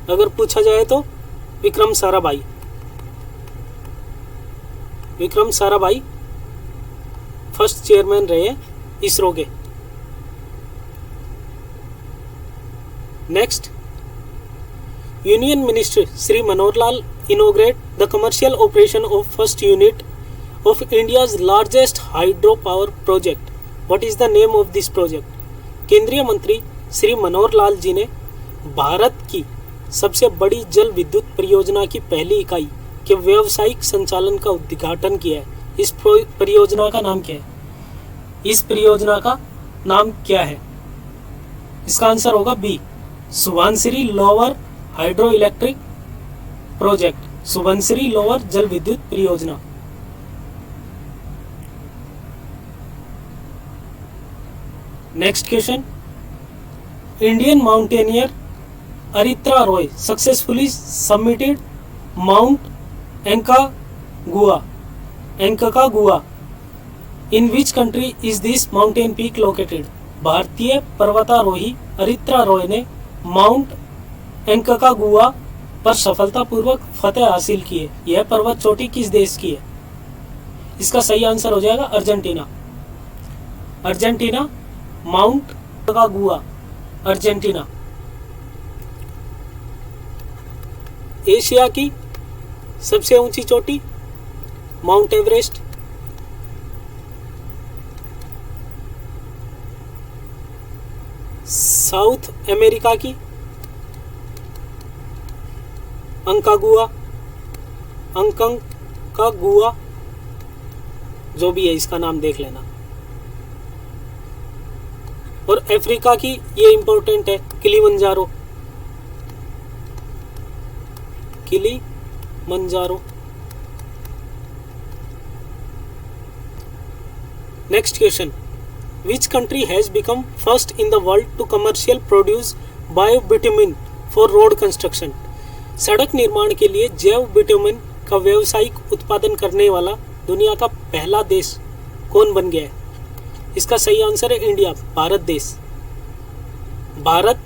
अगर पूछा जाए तो विक्रम साराभाई फर्स्ट चेयरमैन रहे इसरो के। Next, union minister Shri Manohar Lal इनोग्रेट the commercial operation of first unit of India's largest hydro power project. What is the name of this project? केंद्रीय मंत्री श्री मनोहर लाल जी ने भारत की सबसे बड़ी जल विद्युत परियोजना की पहली इकाई के व्यावसायिक संचालन का उद्घाटन किया है। इस परियोजना का नाम क्या है? इस परियोजना का नाम क्या है? इसका आंसर होगा B, Subansiri lower hydro electric project. Subansiri lower जल विद्युत परियोजना। Next question, Indian mountaineer Aritra Roy successfully submitted Mount Aconcagua in which country is this mountain peak located? भारतीय पर्वतारोही अरित्रा रॉय ने माउंट एंकागुआ पर सफलतापूर्वक फतेह हासिल की है। यह पर्वत चोटी किस देश की है? इसका सही आंसर हो जाएगा Argentina. Mount Aconcagua Argentina. Asia की सबसे ऊंची चोटी माउंट एवरेस्ट। साउथ अमेरिका की अंकागुआ जो भी है इसका नाम देख लेना। और अफ्रीका की ये इंपॉर्टेंट है Kilimanjaro. Next question, which country has become first in the world to commercial produce biobitumen for road construction? सड़क निर्माण के लिए जैव बिटुमेन का व्यावसायिक उत्पादन करने वाला दुनिया का पहला देश कौन बन गया है? इसका सही आंसर है इंडिया, भारत देश। भारत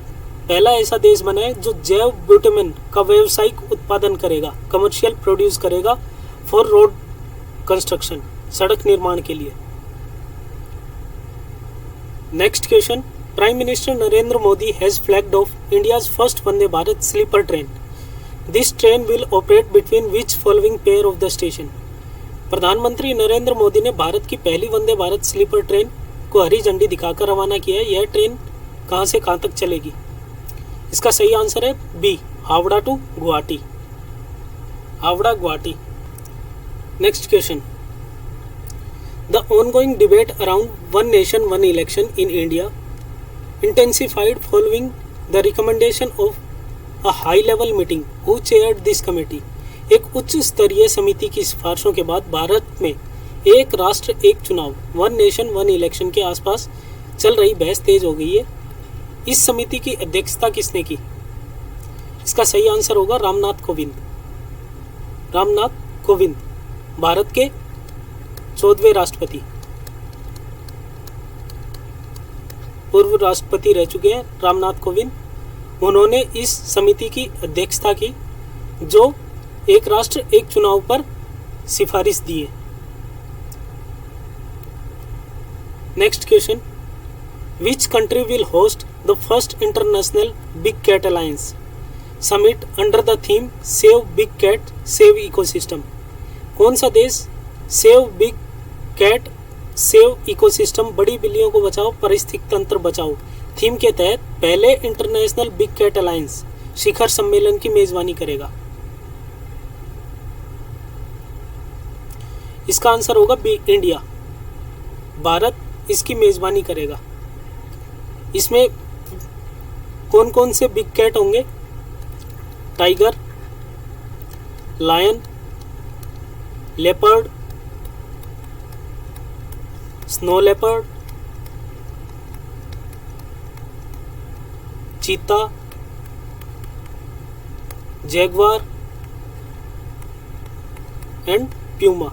पहला ऐसा देश बना है जो जैव बिटुमेन का व्यावसायिक उत्पादन करेगा, कमर्शियल प्रोड्यूस करेगा फॉर रोड कंस्ट्रक्शन, सड़क निर्माण के लिए। Next question, prime minister Narendra Modi has flagged off India's first Vande Bharat sleeper train. This train will operate between which following pair of the station? प्रधानमंत्री नरेंद्र मोदी ने भारत की पहली वंदे भारत स्लीपर ट्रेन को हरी झंडी दिखाकर रवाना किया है। यह ट्रेन कहां से कहां तक चलेगी? इसका सही आंसर है B, Howrah to Guwahati. Next question, the ongoing debate around one nation one election in India intensified following the recommendation of a high level meeting. Who chaired this committee? एक उच्च स्तरीय समिति की सिफारिशों के बाद भारत में एक राष्ट्र एक चुनाव, वन नेशन वन इलेक्शन के आसपास चल रही बहस तेज हो गई है। इस समिति की अध्यक्षता किसने की? इसका सही आंसर होगा रामनाथ कोविंद, भारत के 14वें राष्ट्रपति, पूर्व राष्ट्रपति रह चुके हैं रामनाथ कोविंद। उन्होंने इस समिति की अध्यक्षता की जो एक राष्ट्र एक चुनाव पर सिफारिश दी है। Next question, which country will host the first international big cat alliance summit under the theme save big cat save ecosystem? कौन सा देश save big cat save ecosystem, बड़ी बिल्लियों को बचाओ परिस्थिति तंत्र बचाओ थीम के तहत पहले इंटरनेशनल बिग कैट अलायंस शिखर सम्मेलन की मेजबानी करेगा? इसका आंसर होगा बी, इंडिया। भारत इसकी मेजबानी करेगा। इसमें कौन कौन से बिग कैट होंगे? Tiger, lion, leopard, snow leopard, cheetah, jaguar and puma.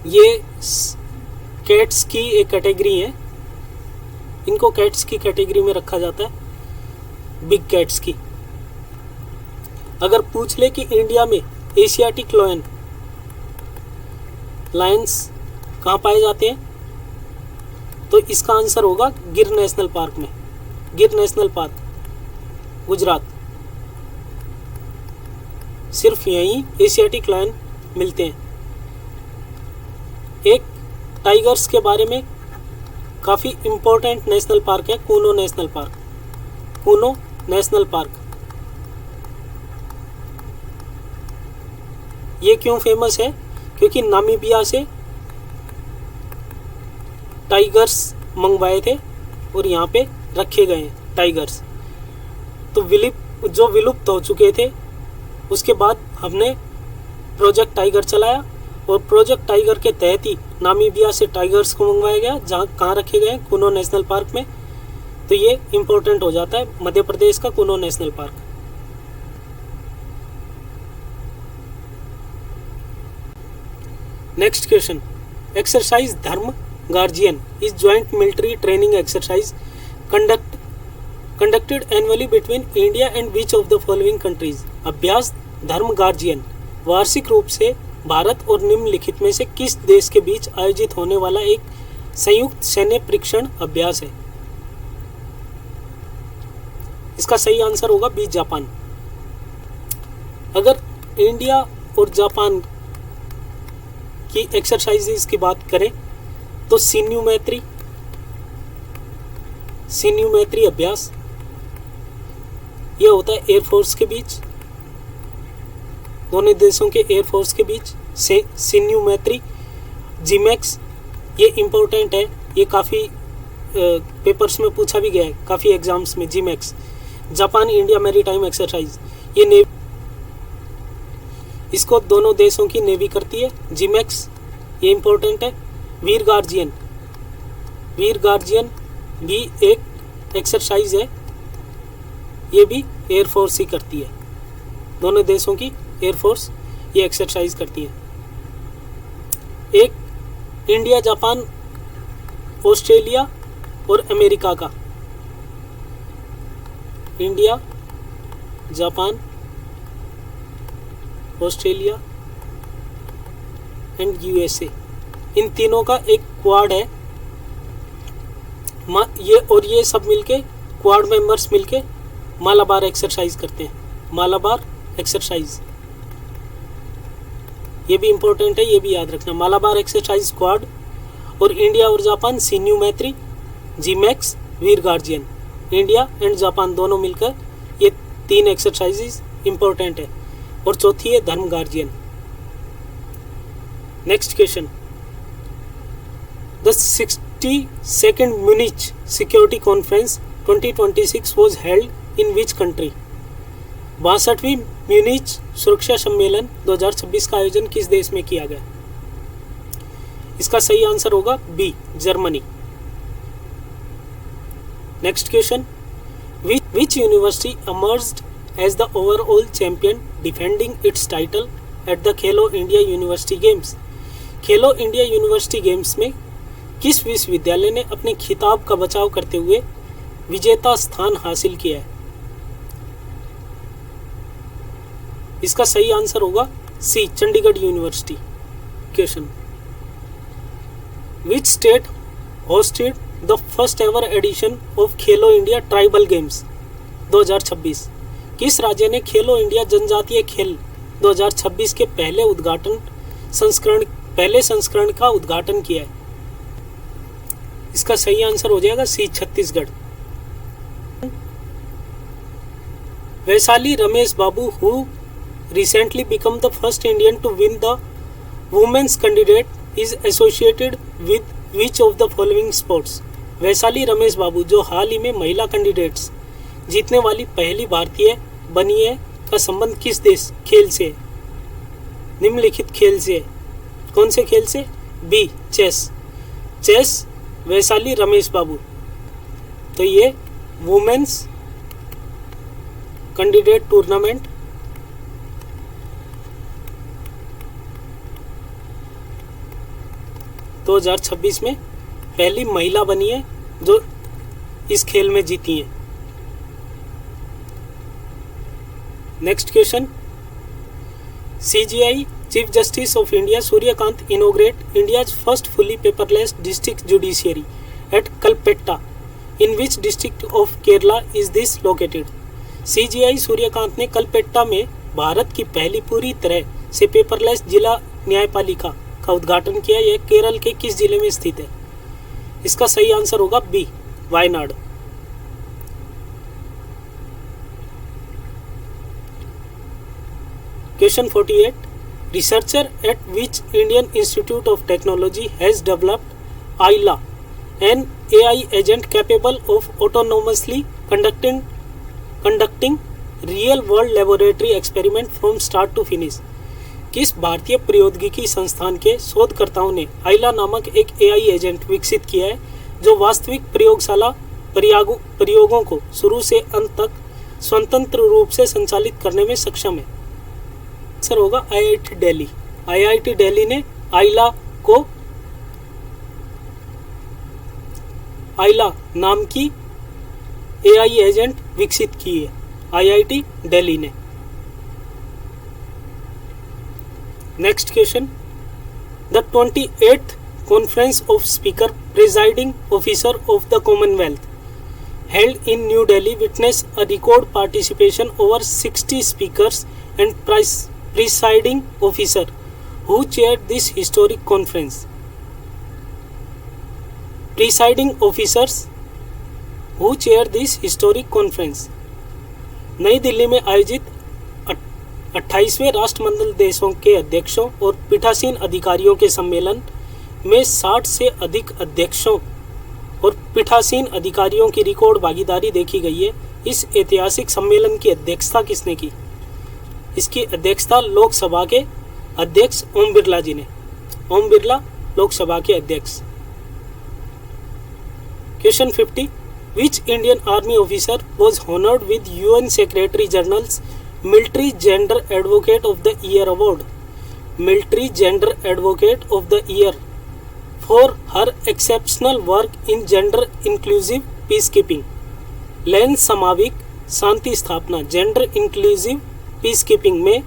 ये कैट्स की एक कैटेगरी है, इनको कैट्स की कैटेगरी में रखा जाता है, बिग कैट्स की। अगर पूछ ले कि इंडिया में एशियाटिक लायंस कहाँ पाए जाते हैं, तो इसका आंसर होगा गिर नेशनल पार्क में। गिर नेशनल पार्क, गुजरात, सिर्फ यहीं एशियाटिक लायन मिलते हैं। एक टाइगर्स के बारे में काफ़ी इम्पोर्टेंट नेशनल पार्क है Kuno national park. Kuno national park ये क्यों फेमस है? क्योंकि नामीबिया से टाइगर्स मंगवाए थे और यहाँ पे रखे गए हैं टाइगर्स। तो जो विलुप्त हो चुके थे, उसके बाद हमने प्रोजेक्ट टाइगर चलाया और प्रोजेक्ट टाइगर के तहत ही नामीबिया से टाइगर्स को मंगवाया गया, जहाँ कहाँ रखे गए? कूनो नेशनल पार्क में। तो ये इम्पोर्टेंट हो जाता है मध्य प्रदेश का Kuno national park. Next question, exercise Dharma Guardian is joint military training exercise conducted annually between India and which of the following countries? अभ्यास धर्म गार्जियन वार्षिक रूप से भारत और निम्नलिखित में से किस देश के बीच आयोजित होने वाला एक संयुक्त सैन्य परीक्षण अभ्यास है? इसका सही आंसर होगा बी, जापान। अगर इंडिया और जापान की एक्सरसाइजेस की बात करें तो सिन्यू मैत्री अभ्यास ये होता है एयरफोर्स के बीच, दोनों देशों के एयरफोर्स के बीच से सिन्यू मैत्री। जीमैक्स ये इम्पोर्टेंट है, ये काफ़ी पेपर्स में पूछा भी गया है, काफ़ी एग्जाम्स में। Gmax Japan India maritime exercise, ये नेवी, इसको दोनों देशों की नेवी करती है। जीमैक्स ये इम्पोर्टेंट है। वीर गार्जियन भी एक एक्सरसाइज है, ये भी एयरफोर्स ही करती है, दोनों देशों की एयरफोर्स ये एक्सरसाइज करती है। एक इंडिया, जापान, ऑस्ट्रेलिया और अमेरिका का, India, Japan, Australia and USA, इन तीनों का एक क्वाड है। ये सब मिलके, क्वाड मेंबर्स मिलके मालाबार एक्सरसाइज करते हैं। मालाबार एक्सरसाइज ये भी इंपॉर्टेंट है, ये भी याद रखना। मालाबार एक्सरसाइज स्क्वाड और इंडिया और जापान सिन्यू मैत्री, Gmax, Veer guardian, India and Japan दोनों मिलकर ये 3 एक्सरसाइजेस इंपॉर्टेंट है। और चौथी है Dharma Guardian. Next question, the 62nd Munich security conference 2026 was held in which country? 62वीं म्यूनिच सुरक्षा सम्मेलन 2026 का आयोजन किस देश में किया गया? इसका सही आंसर होगा B, Germany. Next question, which university emerged as the overall champion defending its title at the Khelo India university games? Khelo India university games में किस विश्वविद्यालय ने अपने खिताब का बचाव करते हुए विजेता स्थान हासिल किया है? इसका सही आंसर होगा C, Chandigarh university. Question, which state hosted the first ever edition of Khelo India tribal games 2026? किस राज्य ने खेलो इंडिया जनजातीय खेल 2026 के पहले संस्करण का उद्घाटन किया है? इसका सही आंसर हो जाएगा सी, छत्तीसगढ़। वैशाली रमेश बाबू who recently become the first Indian to win the women's candidate is associated with which of the following sports? Vaishali Ramesh बाबू जो हाल ही में महिला कैंडिडेट्स जीतने वाली पहली भारतीय बनी है का संबंध किस देश खेल से है? निम्नलिखित खेल से है। कौन से खेल से? B chess. Chess Vaishali Ramesh Babu. तो ये वुमेन्स कैंडिडेट टूर्नामेंट 2026 में पहली महिला बनी है जो इस खेल में जीती है। Next question, CJI chief justice of India Suryakant inaugurate India's first fully paperless district judiciary at Kalpetta. In which district of Kerala is this located? CJI Suryakant ने कलपेट्टा में भारत की पहली पूरी तरह से पेपरलेस जिला न्यायपालिका का उद्घाटन किया। यह केरल के किस जिले में स्थित है? इसका सही आंसर होगा B Wayanad. Question 48, researcher at which Indian institute of technology has developed Aila, an AI agent capable of autonomously conducting real world laboratory experiment from start to finish? किस भारतीय प्रौद्योगिकी संस्थान के शोधकर्ताओं ने आइला नामक एक AI एजेंट विकसित किया है जो वास्तविक प्रयोगशाला प्रयोगों को शुरू से अंत तक स्वतंत्र रूप से संचालित करने में सक्षम है? आंसर होगा IIT दिल्ली। IIT दिल्ली ने आइला नाम की AI एजेंट विकसित की है, IIT दिल्ली ने। Next question, the 28th conference of speaker presiding officer of the Commonwealth held in New Delhi witnessed a record participation over 60 speakers and presiding officer who chaired this historic conference? Presiding officers who chaired this historic conference? नई दिल्ली में आयोजित 28वें राष्ट्रमंडल देशों के अध्यक्षों और पीठासीन अधिकारियों के सम्मेलन में 60 से अधिक अध्यक्षों और पीठासीन अधिकारियों की रिकॉर्ड भागीदारी देखी गई है। इस ऐतिहासिक सम्मेलन की अध्यक्षता किसने की? इसकी अध्यक्षता लोकसभा के अध्यक्ष ओम बिरला जी ने। ओम बिरला लोकसभा के अध्यक्ष। Question 50, which Indian army officer was honoured with UN secretary general's military gender advocate of the year award? Military gender advocate of the year for her exceptional work in gender inclusive peacekeeping. लेन समाविक शांति स्थापना जेंडर इंक्लूसिव पीस कीपिंग में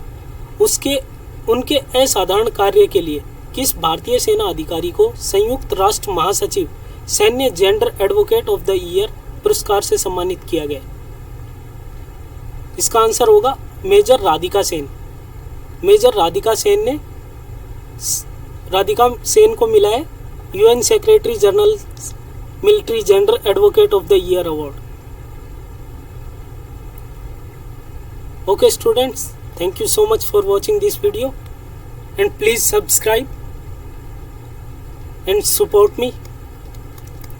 उनके असाधारण कार्य के लिए किस भारतीय सेना अधिकारी को संयुक्त राष्ट्र महासचिव सैन्य gender advocate of the year पुरस्कार से सम्मानित किया गया? इसका आंसर होगा मेजर राधिका सेन। मेजर राधिका सेन को मिला है UN secretary general military gender advocate of the year award. Okay students, thank you so much for watching this video and please subscribe and support me.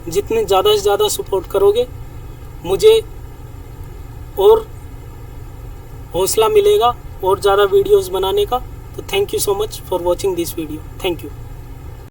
जितने ज़्यादा से ज़्यादा सपोर्ट करोगे मुझे और हौसला मिलेगा और ज़्यादा वीडियोस बनाने का। तो thank you so much for watching this video. Thank you.